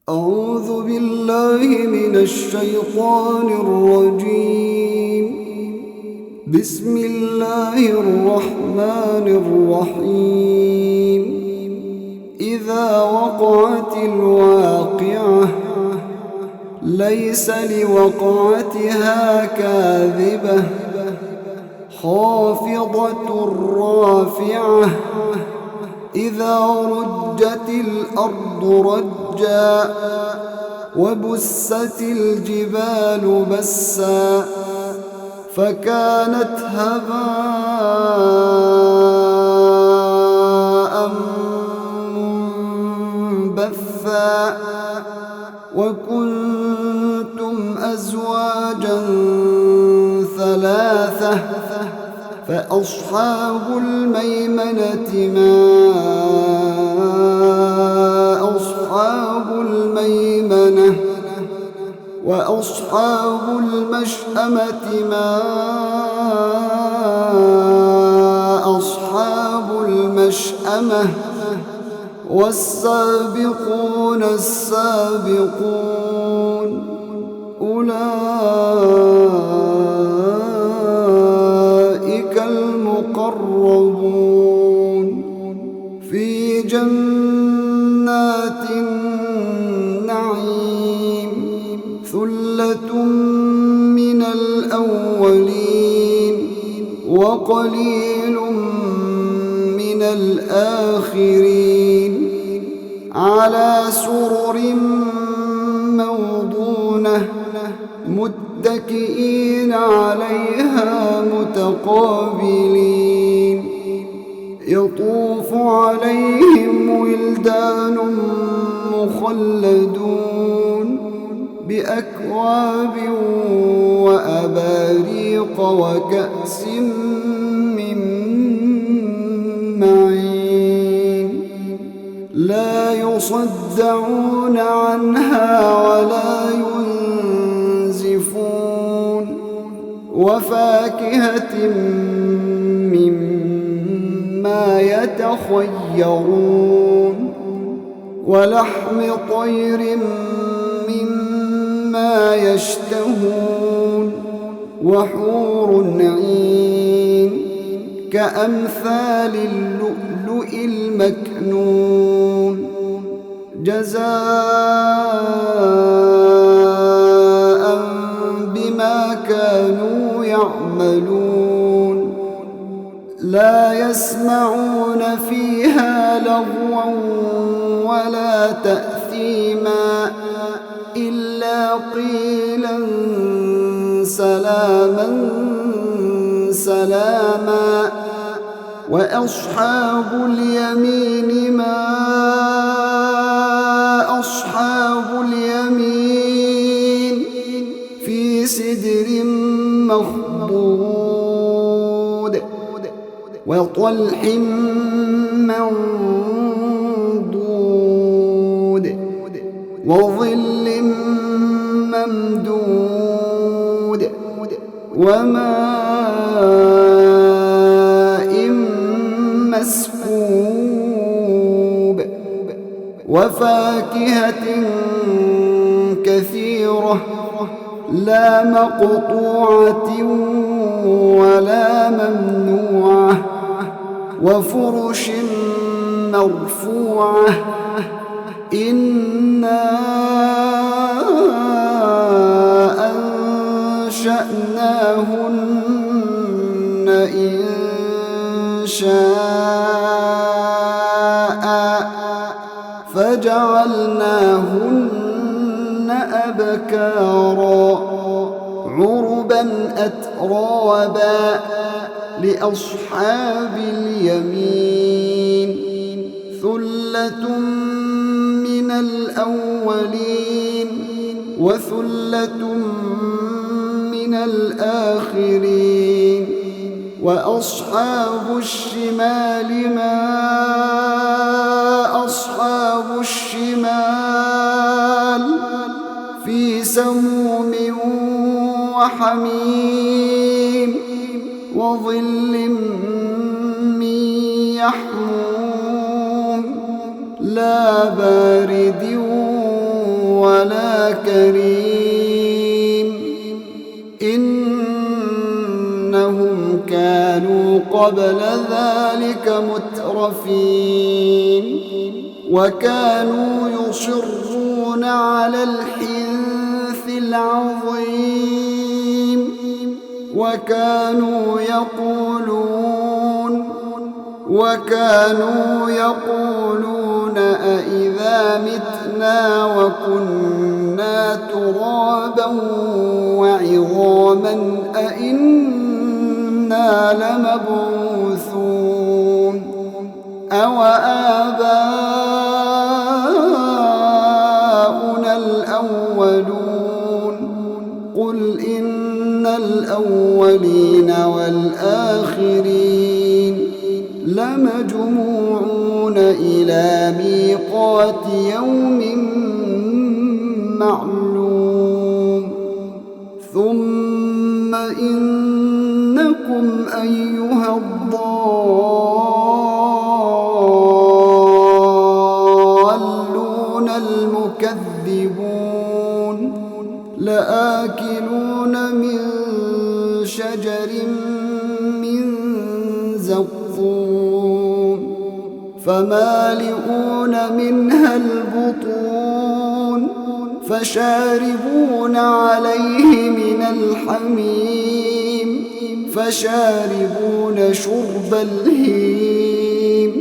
أعوذ بالله من الشيطان الرجيم. بسم الله الرحمن الرحيم. إذا وقعت الواقعة ليس لوقعتها كاذبة خافضة رافعة إذا رجت الأرض رجا وبست الجبال بسا فكانت هباء منبثا وكنتم أزواجا ثلاثة فأصحاب الميمنة ما أصحاب الميمنة وأصحاب المشأمة ما أصحاب المشأمة والسابقون السابقون أولئك المقربون في جنات النعيم ثلة من الأولين وقليل من الآخرين على سرر موضونة متكئين عليها متقابلين يطوف عليهم ولدان مخلدون بأكواب وأباريق وكأس من معين لا يصدعون عنها ولا ينزفون وفاكهة مما يتخيرون ولحم طير مما يشتهون وحور عين كأمثال اللؤلؤ المكنون جزاء بما كانوا يعملون لا يسمعون فيها لغوا ولا تأثيما إلا قيلا سلاما سلاما وأصحاب اليمين ما أصحاب اليمين في سدر مخضود وطلح منضود وظل ممدود وماء مسكوب وفاكهة كثيرة لا مقطوعة ولا ممنوعة وفرش مرفوعة إنا أنشأناهن إنشاء فجعلناهن أبكارا عربا أترابا لأصحاب اليمين ثلة من الأولين وثلة من الآخرين وأصحاب الشمال ما أصحاب الشمال في سموم وحميم وظل من يحموم لا بارد ولا كريم إنهم كانوا قبل ذلك مترفين وكانوا يصرون على الحنث العظيم وكانوا يقولون أإذا متنا وكنا ترابا وعظاما أإنا لمبعوثون أوآباؤنا الأولون قل إن الأولين والآخرين لمجموعون إلى ميقات يوم معلوم ثم إنكم أيها الضالون المكذبون لآكلون من شجر من زقوم فمالئون منها البطون فشاربون عليه من الحميم فشاربون شرب الهيم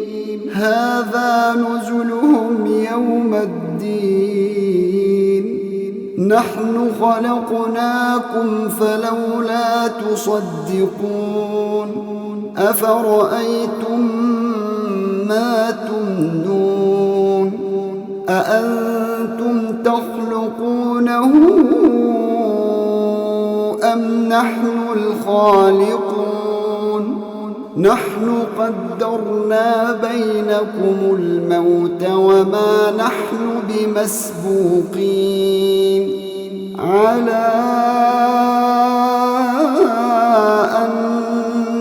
هذا نزلهم يوم الدين نحن خلقناكم فلولا تصدقون أفرأيتم ما تمنون أأنتم تخلقونه أم نحن الخالقون نحن قدرنا بينكم الموت وما نحن بمسبوقين على أن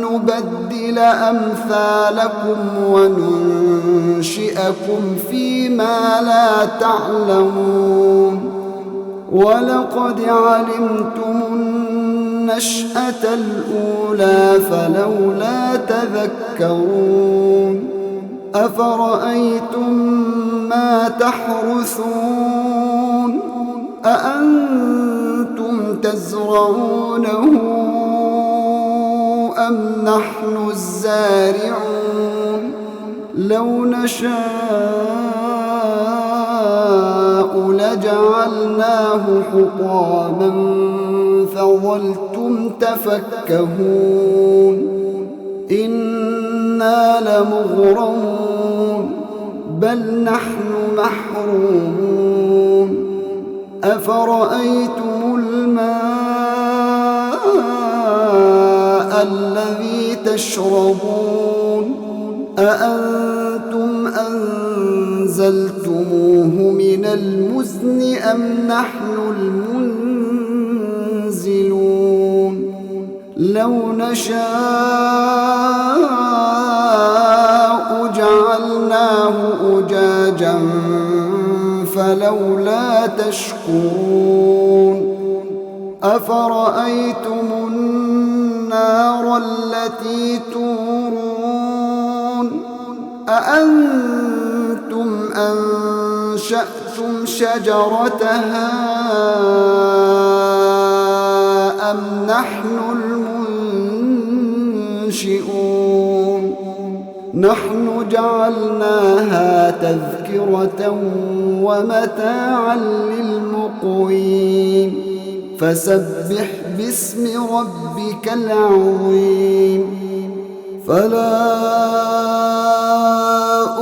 نبدل أمثالكم وننشئكم فيما لا تعلمون ولقد علمتم النشأة الأولى فلولا تذكرون أفرأيتم ما تحرثون أأنتم تزرعونه أم نحن الزارعون لو نشاء لجعلناه حطاما فظلتم تفكهون إنا لمغرمون بل نحن محرومون أفرأيتم الماء الذي تشربون أأنتم أنزلتموه من المزن أم نحن المنزلون لو نشاء جعلناه أجاجا فلولا تشكرون أفرأيتم النار التي تورون أأنتم أنشأتم شجرتها أم نحن المنشئون نحن جعلناها تذكرة ومتاعا للمقوين فسبح باسم ربك العظيم فلا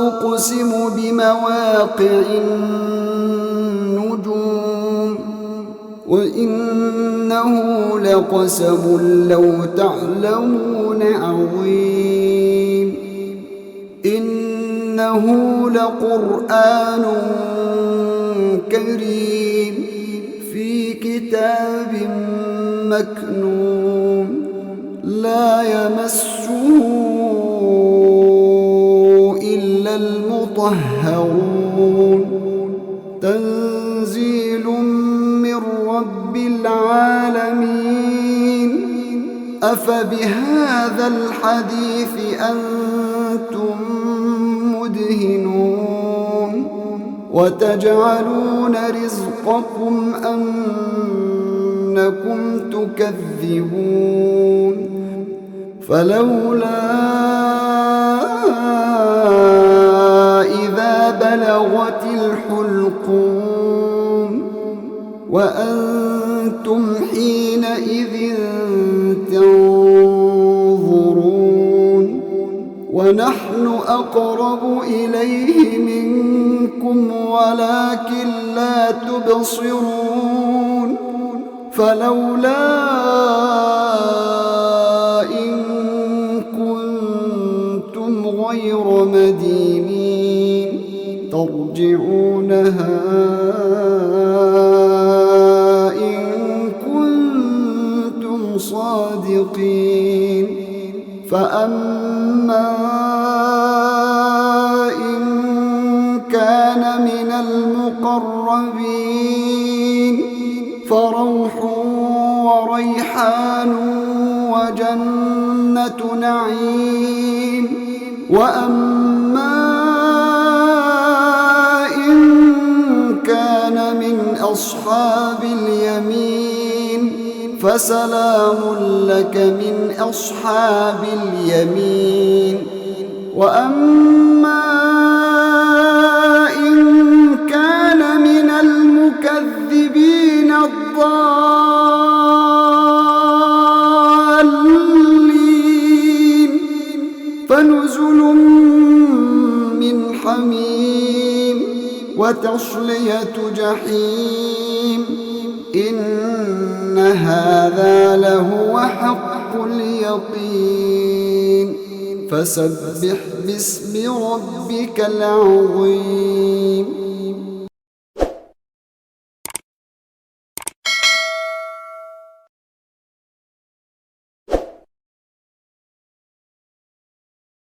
أقسم بمواقع النجوم وإنه لقسم لو تعلمون عظيم إنه لقرآن كريم في كتاب مكنون لا يمسه إلا المطهرون تنزيل رب العالمين. أفبهذا الحديث أنتم مدهنون وتجعلون رزقكم أنكم تكذبون فلولا إذا بلغت الحلقوم وأنتم حينئذ تنظرون ونحن أقرب إليه منكم ولكن لا تبصرون فلولا إن كنتم غير مدينين ترجعونها إن كنتم صادقين فأما إن كان من المقربين فروح وريحان وجنة نعيم وأما إن كان من أصحاب اليمين فسلام لك من أصحاب اليمين وأما إن كان من المكذبين الضالين فنزل من حميم وتصلية جحيم إن هذا لهو حق اليقين فسبح باسم ربك العظيم